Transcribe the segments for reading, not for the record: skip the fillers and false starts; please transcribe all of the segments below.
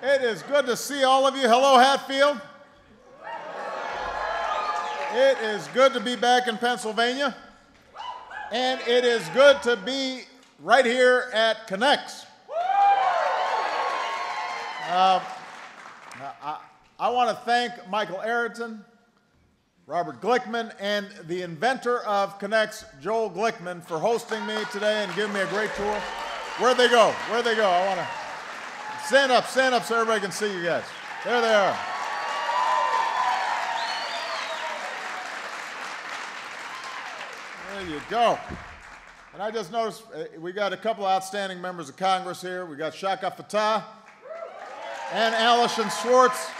It is good to see all of you. Hello, Hatfield. It is good to be back in Pennsylvania. And it is good to be right here at Connex. I want to thank Michael Arrington, Robert Glickman, and the inventor of Connex, Joel Glickman, for hosting me today and giving me a great tour. Where'd they go? Where'd they go? I want to stand up so everybody can see you guys. There they are. There you go. And I just noticed we got a couple of outstanding members of Congress here. We got Shaka Fatah and Alison Schwartz.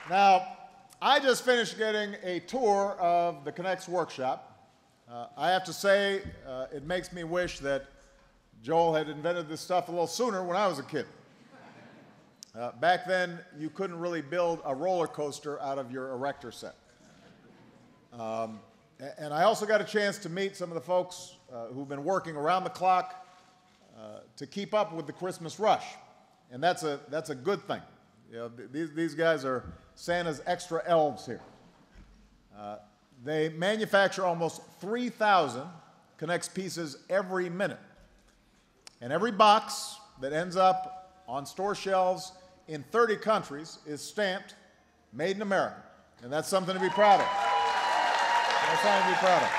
Now, I just finished getting a tour of the Connex Workshop. I have to say, it makes me wish that Joel had invented this stuff a little sooner when I was a kid. Back then, you couldn't really build a roller coaster out of your erector set. And I also got a chance to meet some of the folks who've been working around the clock to keep up with the Christmas rush. And that's a good thing. You know, these guys are Santa's extra elves here. They manufacture almost 3,000 Connex pieces every minute. And every box that ends up on store shelves in 30 countries is stamped Made in America. And that's something to be proud of. That's something to be proud of.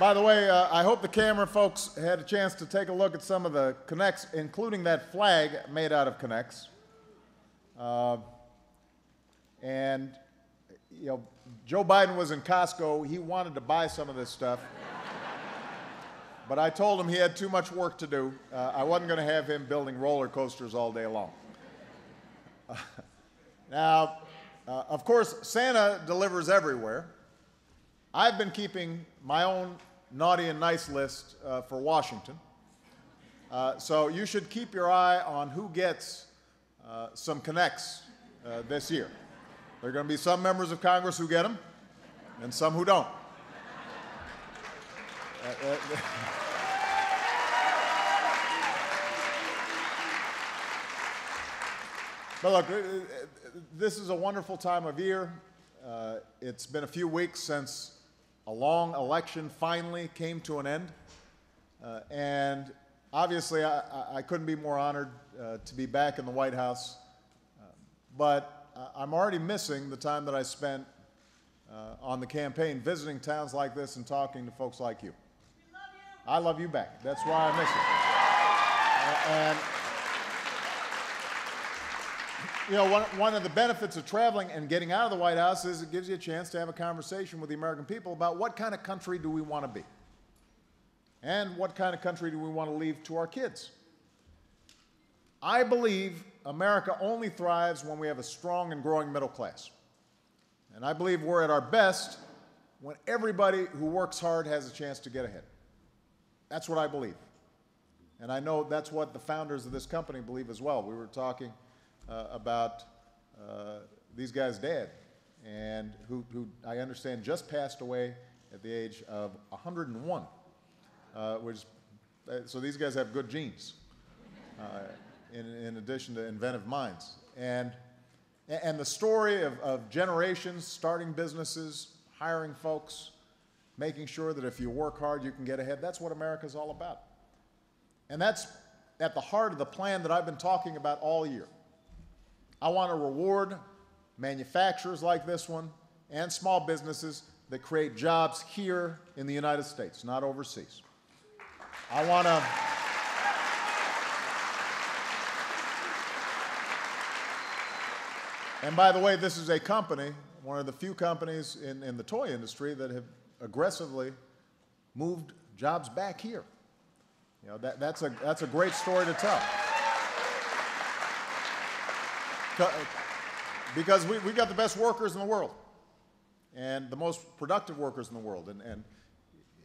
By the way, I hope the camera folks had a chance to take a look at some of the Connex, including that flag made out of Connex. And, you know, Joe Biden was in Costco. He wanted to buy some of this stuff. But I told him he had too much work to do. I wasn't going to have him building roller coasters all day long. Now, of course, Santa delivers everywhere. I've been keeping my own naughty and nice list for Washington. So you should keep your eye on who gets some Connex this year. There are going to be some members of Congress who get them, and some who don't. But look, this is a wonderful time of year. It's been a few weeks since a long election finally came to an end. And obviously, I couldn't be more honored to be back in the White House. But I'm already missing the time that I spent on the campaign, visiting towns like this and talking to folks like you. We love you. I love you back. That's why I miss you. And you know, one of the benefits of traveling and getting out of the White House is it gives you a chance to have a conversation with the American people about what kind of country do we want to be, and what kind of country do we want to leave to our kids. I believe America only thrives when we have a strong and growing middle class. And I believe we're at our best when everybody who works hard has a chance to get ahead. That's what I believe. And I know that's what the founders of this company believe as well. We were talking about these guys' dad, and who I understand just passed away at the age of 101, so these guys have good genes, in addition to inventive minds. And the story of generations starting businesses, hiring folks, making sure that if you work hard, you can get ahead, that's what America's all about. And that's at the heart of the plan that I've been talking about all year. I want to reward manufacturers like this one and small businesses that create jobs here in the United States, not overseas. I want to... And by the way, this is a company, one of the few companies in the toy industry that have aggressively moved jobs back here. You know, that's a great story to tell. Because we've got the best workers in the world and the most productive workers in the world.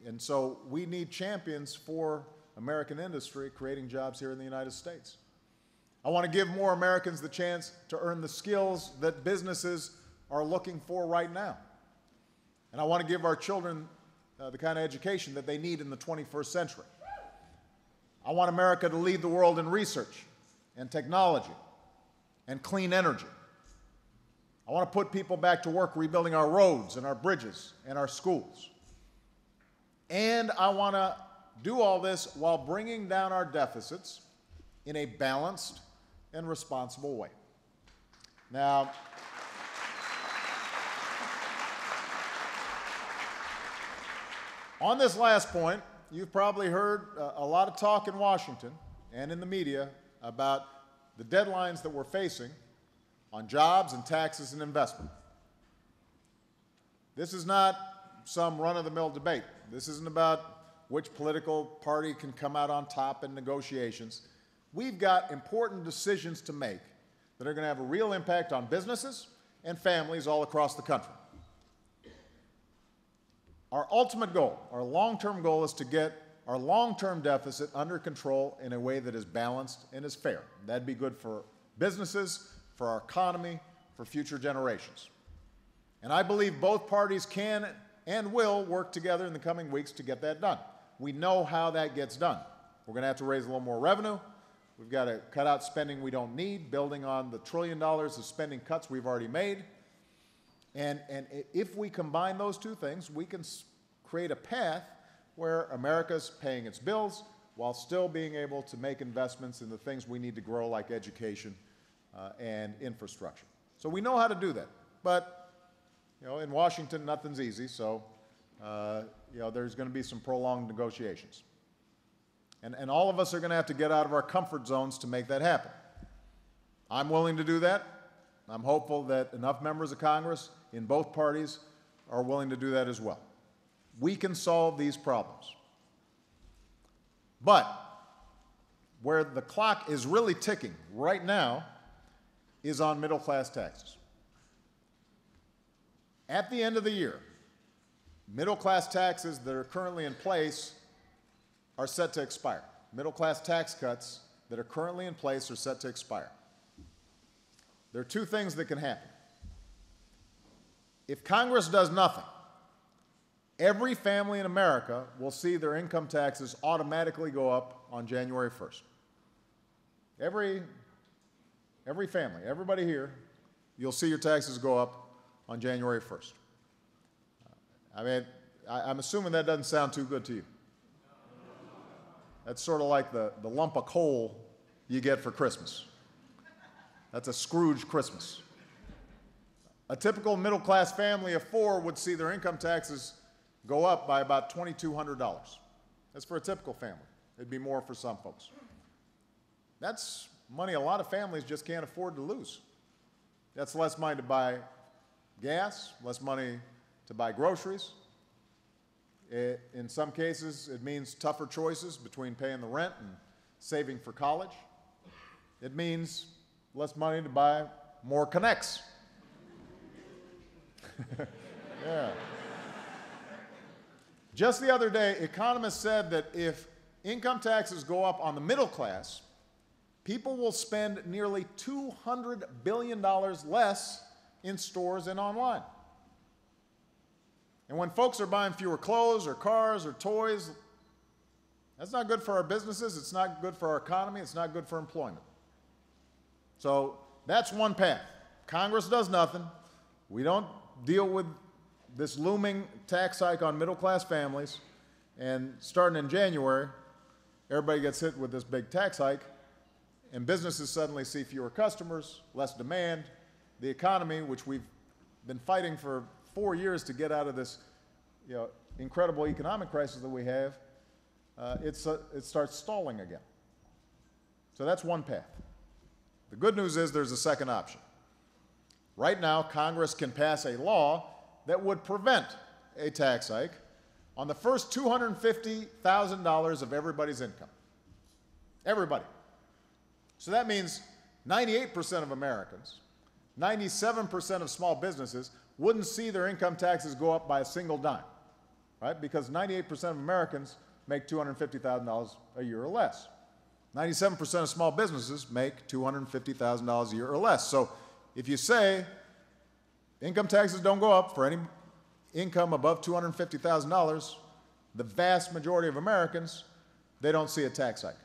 And so we need champions for American industry creating jobs here in the United States. I want to give more Americans the chance to earn the skills that businesses are looking for right now. And I want to give our children the kind of education that they need in the 21st century. I want America to lead the world in research and technology and clean energy. I want to put people back to work rebuilding our roads and our bridges and our schools. And I want to do all this while bringing down our deficits in a balanced and responsible way. Now, on this last point, you've probably heard a lot of talk in Washington and in the media about the deadlines that we're facing on jobs and taxes and investment. This is not some run-of-the-mill debate. This isn't about which political party can come out on top in negotiations. We've got important decisions to make that are going to have a real impact on businesses and families all across the country. Our ultimate goal, our long-term goal, is to get our long-term deficit under control in a way that is balanced and is fair. That'd be good for businesses, for our economy, for future generations. And I believe both parties can and will work together in the coming weeks to get that done. We know how that gets done. We're going to have to raise a little more revenue. We've got to cut out spending we don't need, building on the $1 trillion of spending cuts we've already made. And if we combine those two things, we can create a path where America's paying its bills while still being able to make investments in the things we need to grow, like education and infrastructure. So we know how to do that. But, in Washington, nothing's easy, so, there's going to be some prolonged negotiations. And all of us are going to have to get out of our comfort zones to make that happen. I'm willing to do that. I'm hopeful that enough members of Congress in both parties are willing to do that as well. We can solve these problems. But where the clock is really ticking right now is on middle-class taxes. At the end of the year, middle-class taxes that are currently in place are set to expire. Middle-class tax cuts that are currently in place are set to expire. There are two things that can happen. If Congress does nothing, every family in America will see their income taxes automatically go up on January 1st. Every family, everybody here, you'll see your taxes go up on January 1st. I'm assuming that doesn't sound too good to you. That's sort of like the lump of coal you get for Christmas. That's a Scrooge Christmas. A typical middle-class family of four would see their income taxes go up by about $2,200. That's for a typical family. It'd be more for some folks. That's money a lot of families just can't afford to lose. That's less money to buy gas, less money to buy groceries. In some cases, it means tougher choices between paying the rent and saving for college. It means less money to buy more Connex. Yeah. Just the other day, economists said that if income taxes go up on the middle class, people will spend nearly $200 billion less in stores and online. And when folks are buying fewer clothes or cars or toys, that's not good for our businesses, it's not good for our economy, it's not good for employment. So that's one path. Congress does nothing. We don't deal with this looming tax hike on middle-class families, and starting in January, everybody gets hit with this big tax hike, and businesses suddenly see fewer customers, less demand. The economy, which we've been fighting for 4 years to get out of this incredible economic crisis that we have, it starts stalling again. So that's one path. The good news is there's a second option. Right now, Congress can pass a law that would prevent a tax hike on the first $250,000 of everybody's income. Everybody. So that means 98% of Americans, 97% of small businesses wouldn't see their income taxes go up by a single dime, right? Because 98% of Americans make $250,000 a year or less. 97% of small businesses make $250,000 a year or less. So if you say income taxes don't go up for any income above $250,000, the vast majority of Americans, they don't see a tax hike.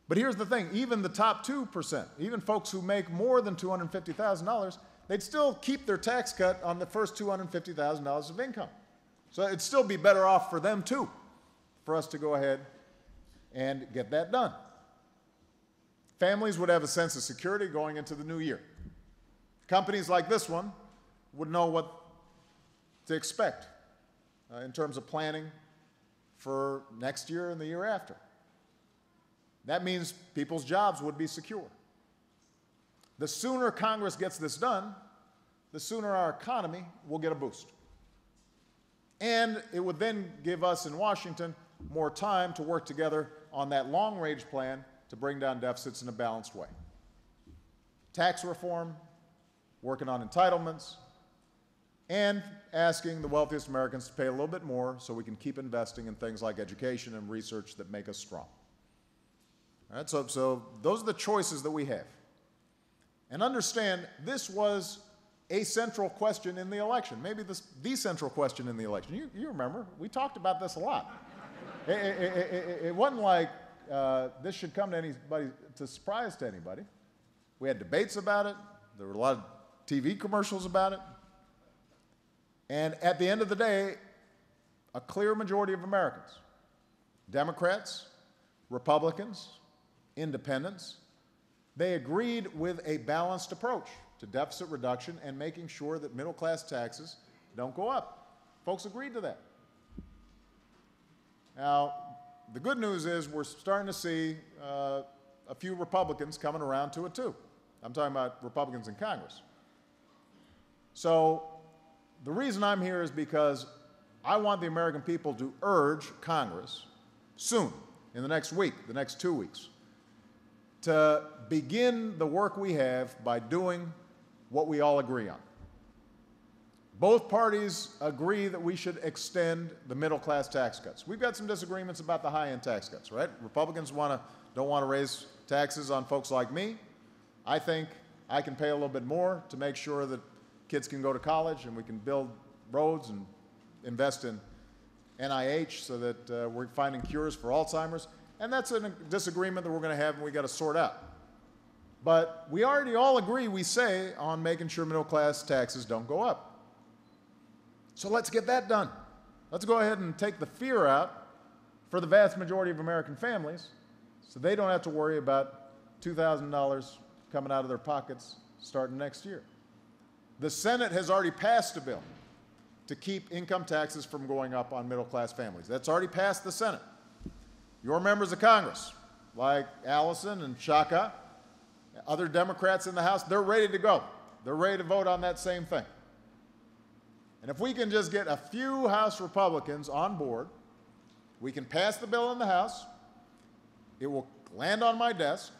But here's the thing, even the top 2%, even folks who make more than $250,000, they'd still keep their tax cut on the first $250,000 of income. So it'd still be better off for them too, for us to go ahead and get that done. Families would have a sense of security going into the new year. Companies like this one would know what to expect in terms of planning for next year and the year after. That means people's jobs would be secure. The sooner Congress gets this done, the sooner our economy will get a boost. And it would then give us in Washington more time to work together on that long-range plan to bring down deficits in a balanced way. Tax reform, working on entitlements, and asking the wealthiest Americans to pay a little bit more so we can keep investing in things like education and research that make us strong. All right, so those are the choices that we have. And understand, this was a central question in the election, maybe the central question in the election. You remember, we talked about this a lot. It wasn't like this should come to surprise to anybody. We had debates about it. There were a lot of TV commercials about it. And at the end of the day, a clear majority of Americans, Democrats, Republicans, Independents, they agreed with a balanced approach to deficit reduction and making sure that middle-class taxes don't go up. Folks agreed to that. Now, the good news is we're starting to see a few Republicans coming around to it too. I'm talking about Republicans in Congress. So the reason I'm here is because I want the American people to urge Congress soon, in the next week, the next 2 weeks, to begin the work we have by doing what we all agree on. Both parties agree that we should extend the middle-class tax cuts. We've got some disagreements about the high-end tax cuts, right? Republicans don't want to raise taxes on folks like me. I think I can pay a little bit more to make sure that kids can go to college and we can build roads and invest in NIH so that we're finding cures for Alzheimer's. And that's a disagreement that we're going to have and we've got to sort out. But we already all agree, we say, on making sure middle-class taxes don't go up. So let's get that done. Let's go ahead and take the fear out for the vast majority of American families so they don't have to worry about $2,000 coming out of their pockets starting next year. The Senate has already passed a bill to keep income taxes from going up on middle-class families. That's already passed the Senate. Your members of Congress, like Allison and Shaka, other Democrats in the House, they're ready to go. They're ready to vote on that same thing. And if we can just get a few House Republicans on board, we can pass the bill in the House, it will land on my desk,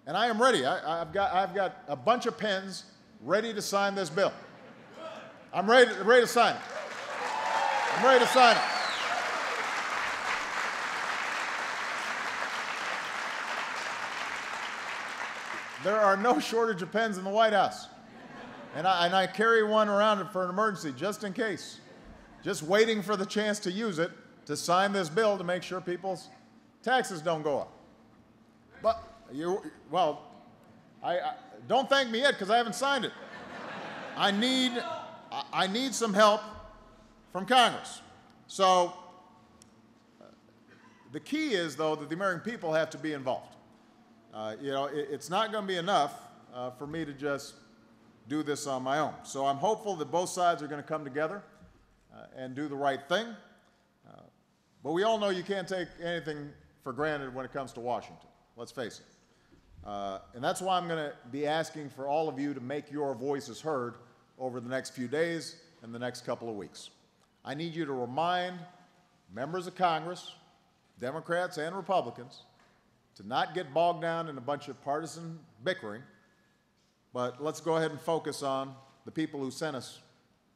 and I am ready. I've got a bunch of pens ready to sign this bill. I'm ready to sign it. I'm ready to sign it. There are no shortage of pens in the White House. And I carry one around for an emergency, just in case. Just waiting for the chance to use it to sign this bill to make sure people's taxes don't go up. But, don't thank me yet, because I haven't signed it. I need some help from Congress. So the key is, though, that the American people have to be involved. It's not going to be enough for me to just do this on my own. So I'm hopeful that both sides are going to come together and do the right thing. But we all know you can't take anything for granted when it comes to Washington. Let's face it. And that's why I'm going to be asking for all of you to make your voices heard over the next few days and the next couple of weeks. I need you to remind members of Congress, Democrats and Republicans, to not get bogged down in a bunch of partisan bickering, but let's go ahead and focus on the people who sent us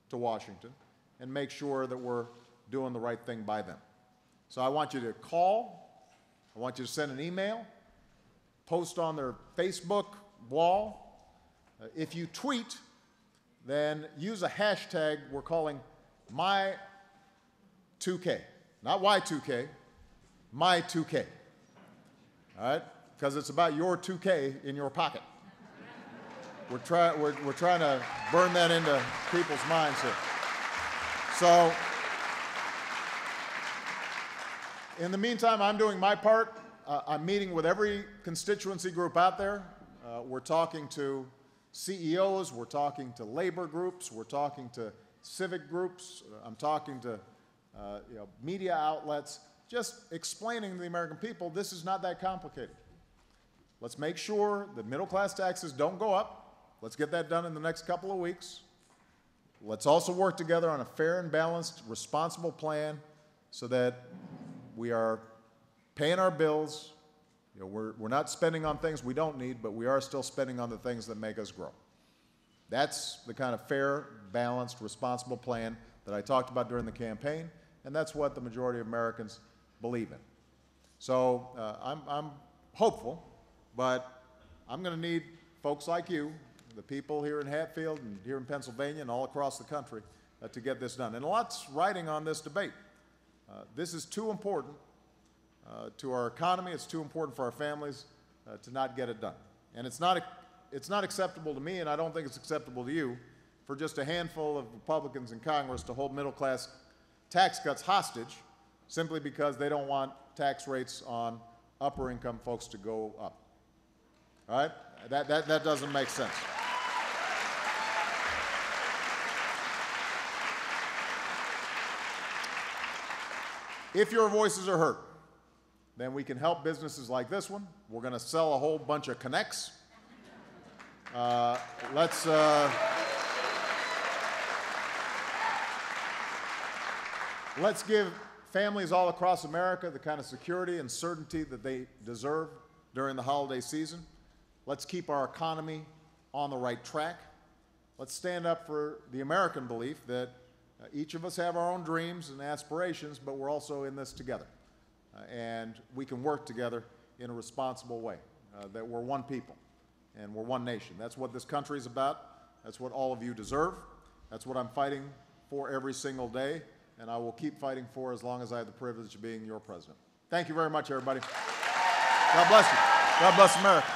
to Washington and make sure that we're doing the right thing by them. So I want you to call, I want you to send an email, post on their Facebook wall. If you tweet, then use a hashtag we're calling My2K. not Y2K, my 2K. All right? Because it's about your 2K in your pocket. We're trying to burn that into people's minds here. So, in the meantime, I'm doing my part. I'm meeting with every constituency group out there. We're talking to CEOs, we're talking to labor groups, we're talking to civic groups, I'm talking to media outlets, just explaining to the American people this is not that complicated. Let's make sure that middle-class taxes don't go up. Let's get that done in the next couple of weeks. Let's also work together on a fair and balanced, responsible plan so that we are paying our bills. We're not spending on things we don't need, but we are still spending on the things that make us grow. That's the kind of fair, balanced, responsible plan that I talked about during the campaign, and that's what the majority of Americans believe in. So I'm hopeful, but I'm going to need folks like you, the people here in Hatfield and here in Pennsylvania and all across the country to get this done. And lots riding on this debate. This is too important to our economy, it's too important for our families to not get it done. And it's not acceptable to me, and I don't think it's acceptable to you, for just a handful of Republicans in Congress to hold middle-class tax cuts hostage simply because they don't want tax rates on upper-income folks to go up. All right? That doesn't make sense. If your voices are heard, then we can help businesses like this one. We're going to sell a whole bunch of Connex. Let's give families all across America the kind of security and certainty that they deserve during the holiday season. Let's keep our economy on the right track. Let's stand up for the American belief that each of us have our own dreams and aspirations, but we're also in this together. And we can work together in a responsible way, that we're one people and we're one nation. That's what this country is about. That's what all of you deserve. That's what I'm fighting for every single day, and I will keep fighting for as long as I have the privilege of being your president. Thank you very much, everybody. God bless you. God bless America.